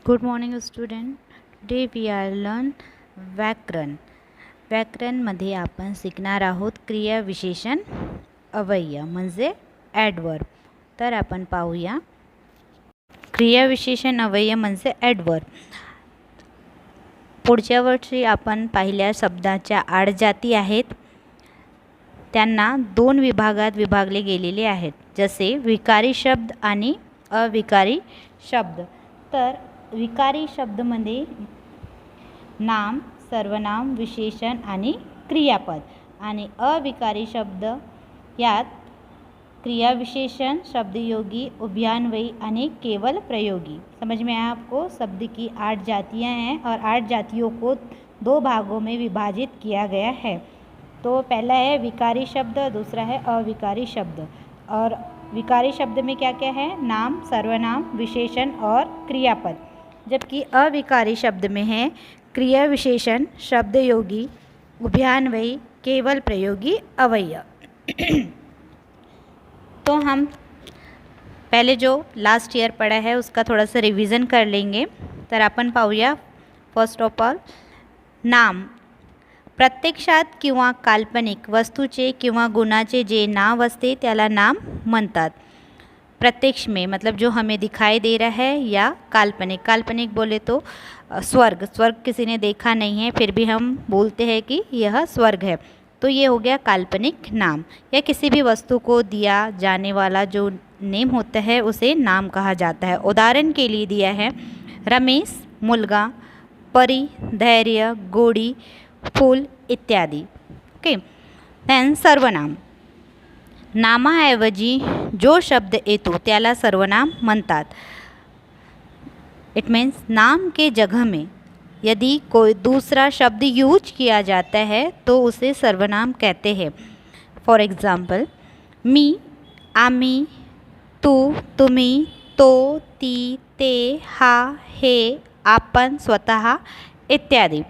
Good morning student. Today we are learn व्याकरण. व्याकरणमध्ये आपण शिकणार आहोत क्रिया विशेषण अव्यय म्हणजे ॲडवर्ब. तर आपण पाहूया क्रिया विशेषण अव्यय म्हणजे ॲडवर्ब. पुढच्या वर्षी आपण पाहिल्या शब्दाच्या आडजाती आहेत, त्यांना दोन विभागात विभागले गेलेले आहेत, जसे विकारी शब्द आणि अविकारी शब्द. तर विकारी शब्दमध्ये नाम, सर्वनाम, विशेषण आणि क्रियापद, आणि अविकारी शब्द यात क्रिया विशेषण, शब्दयोगी, उभयान्वयी आणि केवल प्रयोगी. समझ में आया आपको? शब्द की 8 जातियां हैं और 8 जातियों को 2 भागों में विभाजित किया गया है. तो पहला है विकारी शब्द, दूसरा है अविकारी शब्द. और विकारी शब्द में क्या क्या है? नाम, सर्वनाम, विशेषण और क्रियापद. जबकि अविकारी शब्द में है क्रिया विशेषण, शब्दयोगी, उभयान्वयी, केवल प्रयोगी, अव्यय. तो हम पहले जो लास्ट ईयर पढ़ा है उसका थोड़ा सा रिवीजन कर लेंगे. तर आपण पाहूया. फर्स्ट ऑफ ऑल, नाम. प्रत्यक्षात किंवा काल्पनिक वस्तूचे किंवा गुणाचे जे नाव असते त्याला नाम म्हणतात. प्रत्यक्ष में मतलब जो हमें दिखाई दे रहा है, या काल्पनिक. काल्पनिक बोले तो स्वर्ग. स्वर्ग किसी ने देखा नहीं है फिर भी हम बोलते हैं कि यह स्वर्ग है, तो ये हो गया काल्पनिक नाम. या किसी भी वस्तु को दिया जाने वाला जो नेम होता है उसे नाम कहा जाता है. उदाहरण के लिए दिया है रमेश, मुलगा, परी, धैर्य, गोडी, फूल इत्यादि. ओके. देन सर्वनाम. नामाऐवजी जो शब्द येतो त्याला सर्वनाम म्हणतात. इट मीन्स नाम के जगह में यदि कोई दूसरा शब्द यूज किया जाता है तो उसे सर्वनाम कहते हैं. फॉर एग्ज़ाम्पल, मी, आम्ही, तू, तुम्ही, तो, ती, ते, हा, हे, आपण, स्वतः इत्यादि.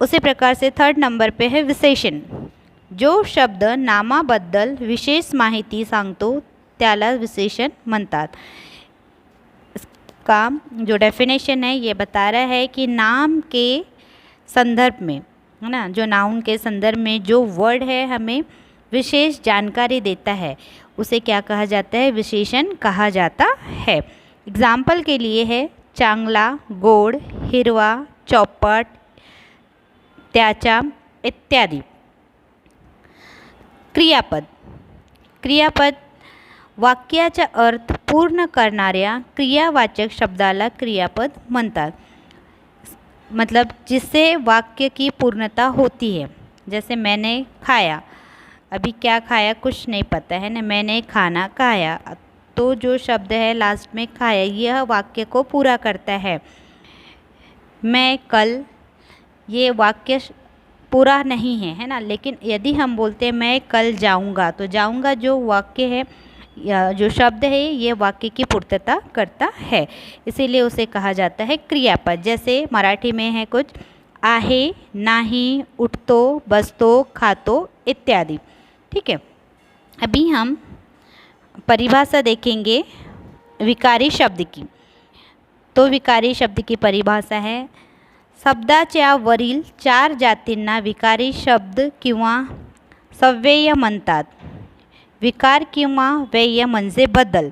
उसी प्रकार से थर्ड नंबर पे है विशेषण. जो शब्द नामाबद्दल विशेष माहिती सांगतो त्याला विशेषण म्हणतात. इसका जो डेफिनेशन है ये बता रहा है कि नाम के संदर्भ में, है ना, जो नाउन के संदर्भ में जो वर्ड है हमें विशेष जानकारी देता है उसे क्या कहा जाता है? विशेषण कहा जाता है. एग्जाम्पल के लिए है चांगला, गोड, हिरवा, चौपट, त्याचा इत्यादि. क्रियापद. क्रियापद वाक्याचा अर्थ पूर्ण करणाऱ्या क्रियावाचक शब्दाला क्रियापद म्हणतात. मतलब जिससे वाक्य की पूर्णता होती है. जैसे मैंने खाया. अभी क्या खाया कुछ नहीं पता है ना, मैंने खाना खाया, तो जो शब्द है लास्ट में खाया, यह वाक्य को पूरा करता है. मैं कल, ये वाक्य पूरा नहीं है, है ना. लेकिन यदि हम बोलते हैं मैं कल जाऊंगा, तो जाऊंगा जो वाक्य है या जो शब्द है ये वाक्य की पूर्तता करता है, इसीलिए उसे कहा जाता है क्रियापद. जैसे मराठी में है कुछ आहे, नाही, उठतो, बसतो, खातो इत्यादि. ठीक है. अभी हम परिभाषा देखेंगे विकारी शब्द की. तो विकारी शब्द की परिभाषा है, शब्दाच्या वरील 4 जातींना विकारी शब्द किंवा सव्यय म्हणतात. विकार किंवा व्यय म्हणजे बदल.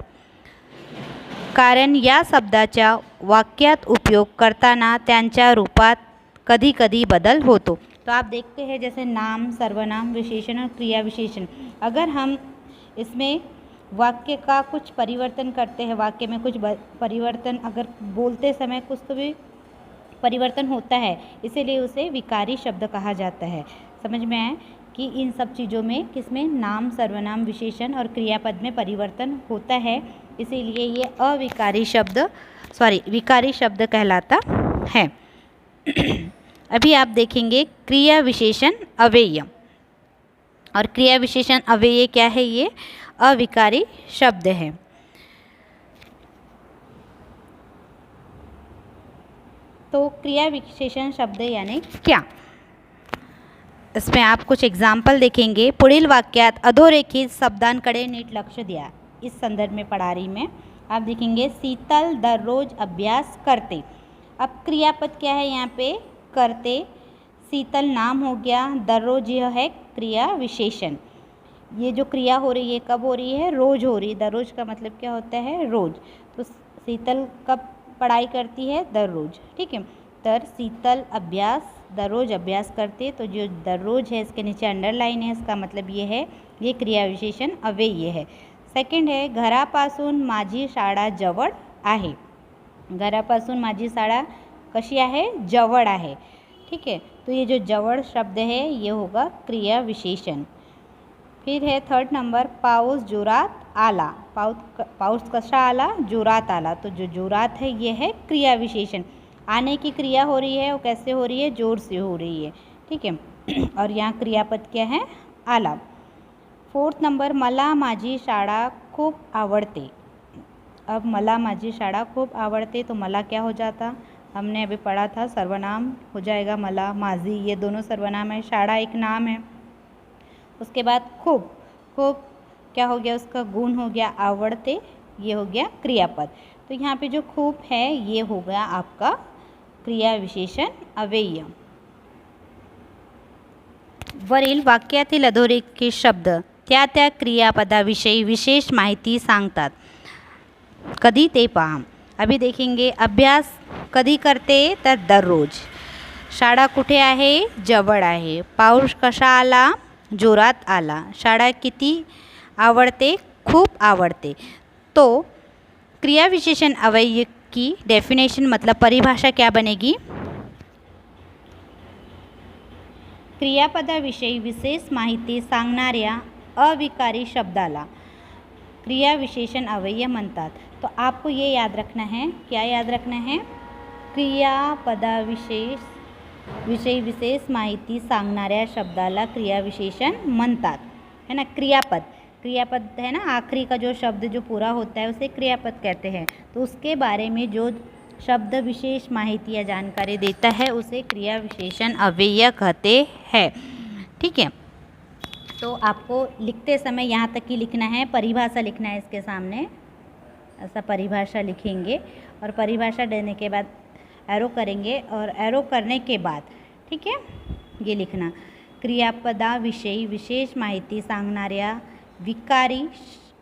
कारण या शब्दाचा वाक्यात उपयोग करताना त्यांच्या रूपात कधी कधी बदल होतो. तो आप देखते हैं जैसे नाम, सर्वनाम, विशेषण और क्रिया विशेषण. अगर हम इसमें वाक्य का कुछ परिवर्तन करते हैं, वाक्य में कुछ परिवर्तन, अगर बोलते समय कुछ तो भी परिवर्तन होता है, इसीलिए उसे विकारी शब्द कहा जाता है. समझ में आए कि इन सब चीज़ों में किसमें नाम, सर्वनाम, विशेषण और क्रियापद में परिवर्तन होता है, इसीलिए ये अविकारी शब्द विकारी शब्द कहलाता है. अभी आप देखेंगे क्रिया विशेषण अव्यय. और क्रिया विशेषण अव्यय क्या है? ये अविकारी शब्द है. तो क्रिया विशेषण शब्द यानी क्या? इसमें आप कुछ एग्जाम्पल देखेंगे. पुढील वाक्यात अधोरेखित शब्दांकडे नीट लक्ष द्या. इस संदर्भ में पढ़ा रही मैं. आप देखेंगे शीतल दररोज अभ्यास करते। अब क्रियापद क्या है यहाँ पे? करते। शीतल नाम हो गया, दररोज यह है क्रिया विशेषण। ये जो क्रिया हो रही है कब हो रही है? रोज़ हो रही है। दररोज का मतलब क्या होता है? रोज़। तो शीतल कब पढ़ाई करती है? दररोज। ठीक है, तर शीतल अभ्यास दररोज अभ्यास करते। तो जो दररोज है इसके नीचे अंडरलाइन है, इसका मतलब ये है, ये क्रिया विशेषण अव्यय है। सेकंड है घरापासून माझी शाळा जवळ आहे। घरापासून माझी शाळा कशी आहे? जवळ आहे। ठीक है, तो ये जो जवळ शब्द है ये होगा क्रिया विशेषण। फिर है थर्ड नंबर पाऊस जोरात आला। पाऊस कसा आला? जोरात आला। तो जो जोरात है ये है क्रिया विशेषण। आने की क्रिया हो रही है, वो कैसे हो रही है? जोर से हो रही है। ठीक है, और यहाँ क्रियापद क्या है? आला। फोर्थ नंबर मला माझी शाळा खूप आवडते। अब मला माझी शाळा खूप आवडते, तो मला क्या हो जाता? हमने अभी पढ़ा था सर्वनाम हो जाएगा मला, माझी, ये दोनों सर्वनाम है। शाळा एक नाम है। उसके बाद खूब, खूब क्या हो गया? उसका गुण हो गया आवड़ते, ये हो गया क्रियापद। तो यहाँ पे जो खूब है ये हो गया आपका क्रिया विशेषण अव्यय। वरील वाक्यातील अधोरेखित शब्द त्या त्या क्रियापदाविषयी विशेष माहिती सांगतात। कधी ते पहा। अभी देखेंगे अभ्यास कधी करते? तर दररोज। शाळा कुठे आहे? जवळ आहे। पाऊस कसा आला? जोरात आला। शाळा किती आवडते? खूप आवडते। तो क्रिया विशेषण अव्यय की डेफिनेशन मतलब परिभाषा क्या बनेगी? क्रियापदाविषयी विशेष माहिती सांगणाऱ्या अविकारी शब्दाला क्रिया विशेषण अव्यय म्हणतात। तो आपको ये याद रखना है, क्या याद रखना है? क्रियापदाविशेष विशेष माहिती सांगणाऱ्या शब्दाला क्रिया विशेषण म्हणतात, है ना। क्रियापद, क्रियापद है ना, आखिरी का जो शब्द जो पूरा होता है उसे क्रियापद कहते हैं। तो उसके बारे में जो शब्द विशेष माहिती या जानकारी देता है उसे क्रिया विशेषण अव्यय कहते हैं। ठीक है, तो आपको लिखते समय यहाँ तक ही लिखना है, परिभाषा लिखना है इसके सामने, ऐसा परिभाषा लिखेंगे और परिभाषा देने के बाद एरो करेंगे और एरो करने के बाद, ठीक है, ये लिखना क्रियापदाविषयी विशेष माहिती सांगणाऱ्या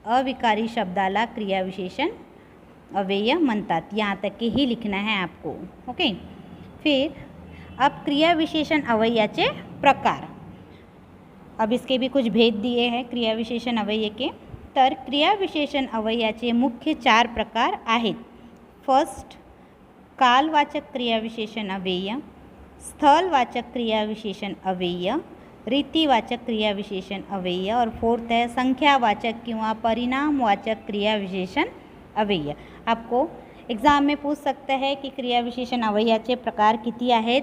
अविकारी शब्दाला क्रिया विशेषण अव्यय म्हणतात। यहाँ तक के ही लिखना है आपको। ओके, फिर अब क्रिया विशेषण अव्ययाचे प्रकार, अब इसके भी कुछ भेद दिए हैं क्रिया विशेषण अव्यय के। तर क्रिया विशेषण अव्ययाचे मुख्य 4 प्रकार आहेत। फर्स्ट, कालवाचक क्रिया विशेषण अव्यय, स्थलवाचक क्रिया विशेषण अव्यय, रीतिवाचक क्रिया विशेषण अव्यय और फोर्थ है संख्यावाचक किंवा परिणामवाचक क्रिया विशेषण अव्यय। आपको एग्ज़ाम में पूछ सकता है कि क्रिया विशेषण अव्ययाचे प्रकार किती आहेत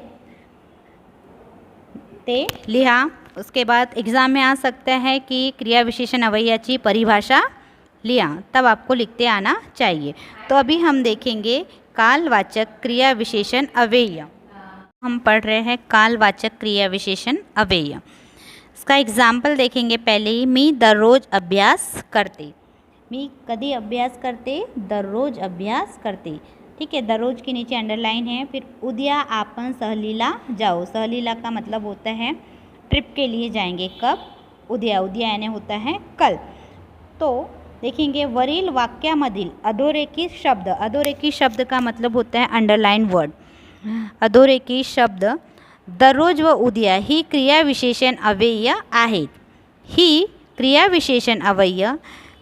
ते लिहा। उसके बाद एग्ज़ाम में आ सकता है कि क्रिया विशेषण अव्ययाची परिभाषा लिया, तब आपको लिखते आना चाहिए। तो अभी हम देखेंगे कालवाचक क्रिया विशेषण अव्यय। हम पढ़ रहे हैं कालवाचक क्रिया विशेषण अव्यय। इसका एग्जाम्पल देखेंगे पहले ही। मी दररोज अभ्यास करते। मी कधी अभ्यास करते? दररोज अभ्यास करते। ठीक है, दररोज के नीचे अंडरलाइन है। फिर उद्या आपण सहलीला जाओ। सहलीला का मतलब होता है ट्रिप के लिए जाएंगे। कब? उद्या। उद्या यानी होता है कल। तो देखेंगे वरील वाक्यामधील अधोरेखित शब्द। अधोरेखित शब्द का मतलब होता है अंडरलाइन वर्ड। अधोरेखित शब्द दररोज व उद्या ही क्रिया विशेषण अव्यय आहेत। ही क्रिया विशेषण अव्यय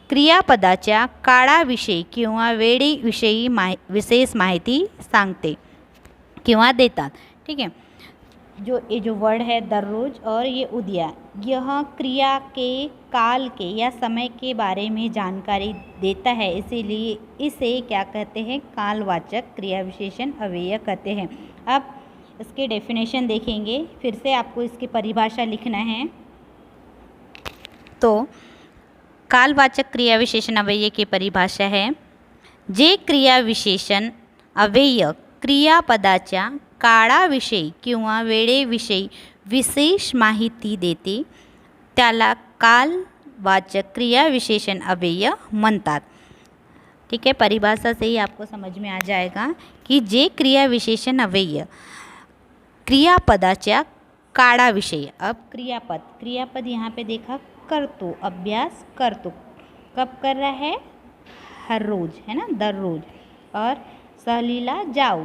क्रियापदाच्या काळाविषयी किंवा वेळेविषयी विशेष माहिती सांगते किंवा देतात। ठीक है, ये जो वर्ड है दररोज और ये उद्या, यह क्रिया के काल के या समय के बारे में जानकारी देता है, इसीलिए इसे क्या कहते हैं? कालवाचक क्रिया विशेषण अव्यय कहते हैं। अब इसके डेफिनेशन देखेंगे, फिर से आपको इसकी परिभाषा लिखना है। तो कालवाचक क्रिया विशेषण अव्यय की परिभाषा है, जे क्रिया विशेषण अव्यय क्रियापदाच्या काळाविषयी किंवा वेळेविषयी विशेष माहिती देते त्याला कालवाचक क्रिया विशेषण अव्यय म्हणतात। ठीक है, परिभाषा से ही आपको समझ में आ जाएगा की जे क्रिया विशेषण अव्यय क्रियापदाच्या काळाविषयी। अब क्रियापद यहाँ पे देखा करतो, अभ्यास करतो, कब कर रहा है, हर रोज़, है ना, दररोज। और सहलीला जाओ,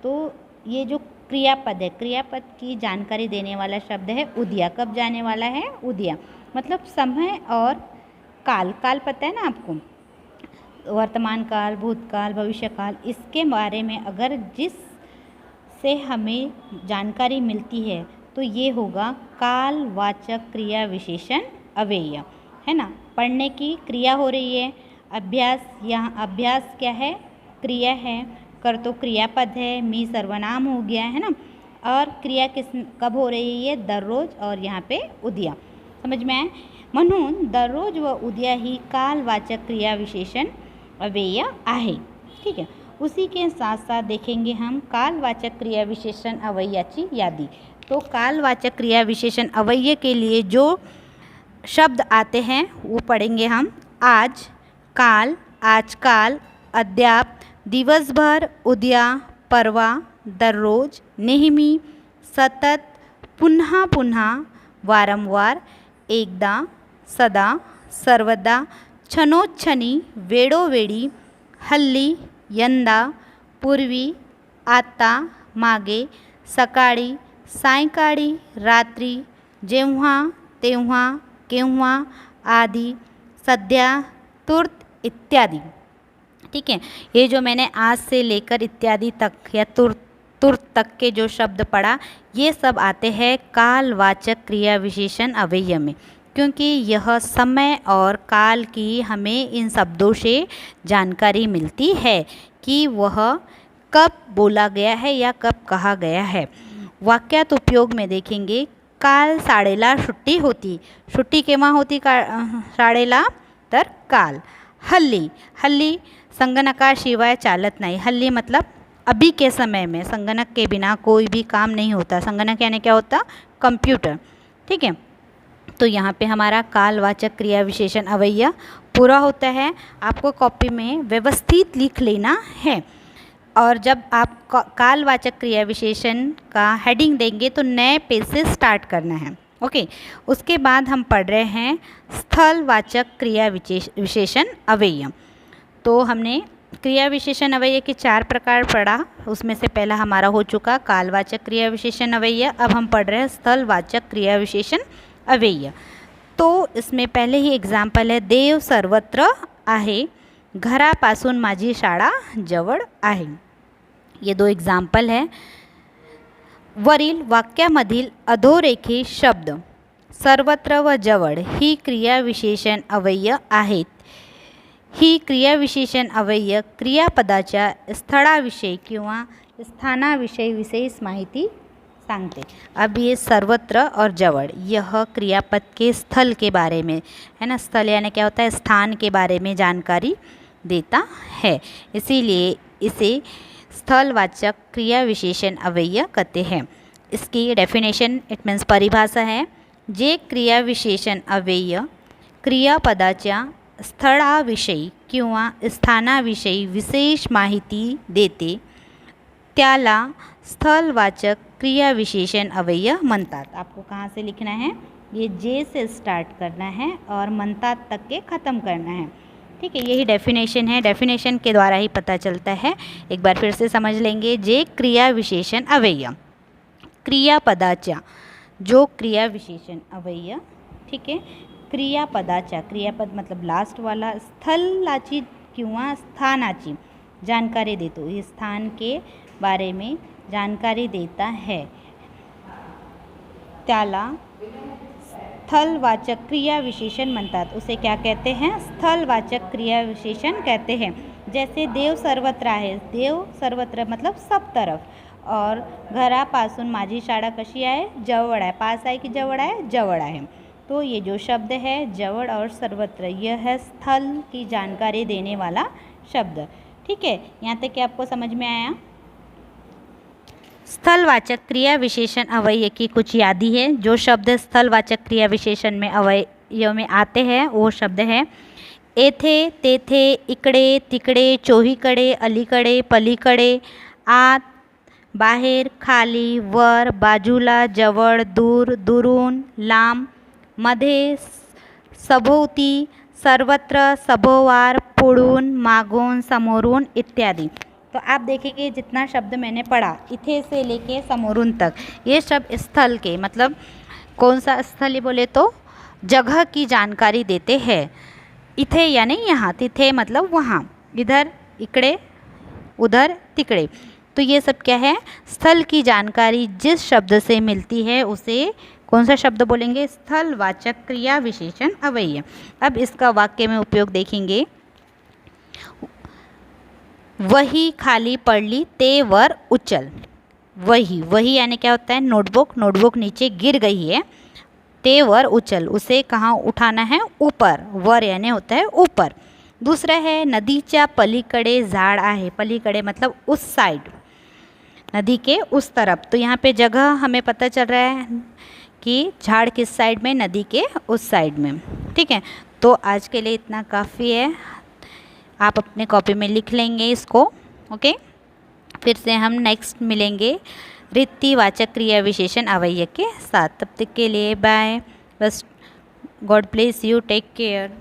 तो ये जो क्रियापद है, क्रियापद की जानकारी देने वाला शब्द है उदिया। कब जाने वाला है, उदिया, मतलब समय और काल। काल पता है ना आपको, वर्तमान काल, भूतकाल, भविष्य काल, इसके बारे में अगर जिस से हमें जानकारी मिलती है तो ये होगा कालवाचक क्रिया विशेषण अव्यय, है ना। पढ़ने की क्रिया हो रही है, अभ्यास, यहाँ अभ्यास क्या है, क्रिया है, कर तो क्रियापद है, मी सर्वनाम हो गया, है ना। और क्रिया कब हो रही है, दररोज, और यहाँ पे उद्या। समझ में आए, म्हणून दररोज व उद्या ही कालवाचक क्रिया विशेषण अव्यय आहे। ठीक है, उसी के साथ साथ देखेंगे हम कालवाचक क्रिया विशेषण अव्ययाची यादी। तो कालवाचक क्रिया विशेषण अव्यय के लिए जो शब्द आते हैं वो पढ़ेंगे हम। आज, काल, आजकाल, अद्याप, दिवसभर, उद्या, परवा, दररोज, नेहमी, सतत, पुन्हा पुन्हा, वारंवार, एकदा, सदा, सर्वदा, क्षणोक्षणी, वेळोवेळी, हल्ली, यंदा, पूर्वी, आता, मागे, सकाळी, सायंकाळी, रात्री, जेव्हा, तेव्हा, केव्हा, आदि, सध्या, तुर्त, इत्यादि। ठीक है, ये जो मैंने आज से लेकर इत्यादि तक या तुर्त तक के जो शब्द पढ़ा, ये सब आते हैं कालवाचक क्रिया विशेषण अव्यय में, क्योंकि यह समय और काल की हमें इन शब्दों से जानकारी मिलती है कि वह कब बोला गया है या कब कहा गया है। वाक्यात उपयोग में देखेंगे, काल शाळेला सुट्टी होती, सुट्टी केव्हा होती शाळेला, तर काल। हल्ली, हल्ली संगणकाशिवाय चालत नहीं, हल्ली मतलब अभी के समय में संगणक के बिना कोई भी काम नहीं होता। संगणक यानी क्या होता, कंप्यूटर। ठीक है, तो यहाँ पे हमारा कालवाचक क्रिया विशेषण अव्यय पूरा होता है। आपको कॉपी में व्यवस्थित लिख लेना है, और जब आप कालवाचक क्रिया विशेषण का हेडिंग देंगे तो नए पेज से स्टार्ट करना है। ओके, उसके बाद हम पढ़ रहे हैं स्थलवाचक क्रिया विशेषण अव्यय। तो हमने क्रिया विशेषण अव्यय के 4 प्रकार पढ़ा, उसमें से पहला हमारा हो चुका कालवाचक क्रिया विशेषण अव्यय। अब हम पढ़ रहे हैं स्थलवाचक क्रिया विशेषण अव्यय। तो इसमें पहले ही एग्जाम्पल है, देव सर्वत्र आहे, घरापासून माझी शाळा जवळ आहे। ये 2 एग्जाम्पल है। वरील वाक्यामधील अधोरेखित शब्द सर्वत्र व जवळ ही क्रिया विशेषण अव्यय आहेत। ही क्रिया विशेषण अव्यय क्रियापदाच्या स्थळाविषयी किंवा स्थानाविषयी विशेष माहिती सांगते। अब ये सर्वत्र और जवळ, यह क्रियापद के स्थल के बारे में, है ना, स्थल यानी क्या होता है, स्थान के बारे में जानकारी देता है, इसीलिए इसे स्थलवाचक क्रिया विशेषण अव्यय कहते हैं। इसकी डेफिनेशन, इट मीन्स परिभाषा है, जे क्रिया विशेषण अव्यय क्रियापदाच्या स्थळाविषयी किंवा स्थानाविषयी विशेष माहिती देते त्याला स्थलवाचक क्रिया विशेषण अव्यय म्हणतात। आपको कहाँ से लिखना है, ये जे से स्टार्ट करना है और म्हणतात तक के ख़त्म करना है। ठीक है, यही डेफिनेशन है, डेफिनेशन के द्वारा ही पता चलता है। एक बार फिर से समझ लेंगे, जे क्रिया विशेषण अव्यय क्रियापदाच्या, जो क्रिया विशेषण अव्यय, ठीक है, क्रियापदाच्या, क्रियापद मतलब लास्ट वाला, स्थलाची किंवा स्थानाची जानकारी देतो, ये स्थान के बारे में जानकारी देता है, त्याला स्थलवाचक क्रिया विशेषण म्हणतात। उसे क्या कहते हैं, स्थलवाचक क्रिया विशेषण कहते हैं। जैसे देव सर्वत्र आहे, देव सर्वत्र मतलब सब तरफ, और घरापासून माझी शाळा कशी आहे, जवळ आहे, पास आहे कि जवळ आहे, जवळ आहे। तो ये जो शब्द है जवळ और सर्वत्र, यह है स्थल की जानकारी देने वाला शब्द। ठीक है, यहाँ तक कि आपको समझ में आया। स्थलवाचक क्रिया विशेषण अव्यय की कुछ यादी है। जो शब्द स्थलवाचक क्रिया विशेषण में अव्यय में आते हैं वो शब्द है येथे तेथे इकडे तिकडे चोहीकडे अलीकडे पलीकडे आत बाहेर खाली वर बाजूला जवळ दूर दुरून लांब मध्ये सभोवती सर्वत्र सभोवार पुढून मागून समोरून इत्यादि। तो आप देखेंगे जितना शब्द मैंने पढ़ा इथे से लेके समोरून तक, ये शब्द स्थल के मतलब कौन सा स्थल बोले तो जगह की जानकारी देते हैं। इथे यानी यहाँ, तिथे मतलब वहाँ, इधर इकडे उधर तिकडे। तो ये सब क्या है, स्थल की जानकारी जिस शब्द से मिलती है उसे कौन सा शब्द बोलेंगे, स्थलवाचक क्रिया विशेषण अवयव। अब इसका वाक्य में उपयोग देखेंगे। वही खाली पडली ते वर उचल। वही, वही यानी क्या होता है, नोटबुक, नोटबुक नीचे गिर गई है। ते वर उचल, उसे कहाँ उठाना है, ऊपर। वर यानी होता है ऊपर। दूसरा है नदीच्या पलीकडे झाड आहे। पलीकडे मतलब उस साइड, नदी के उस तरफ। तो यहाँ पे जगह हमें पता चल रहा है कि झाड़ किस साइड में, नदी के उस साइड में। ठीक है, तो आज के लिए इतना काफ़ी है। आप अपने कॉपी में लिख लेंगे इसको। ओके, फिर से हम नेक्स्ट मिलेंगे रीतिवाचक क्रिया विशेषण अवयव के साथ। तब तक के लिए बाय। बस God bless you, take care.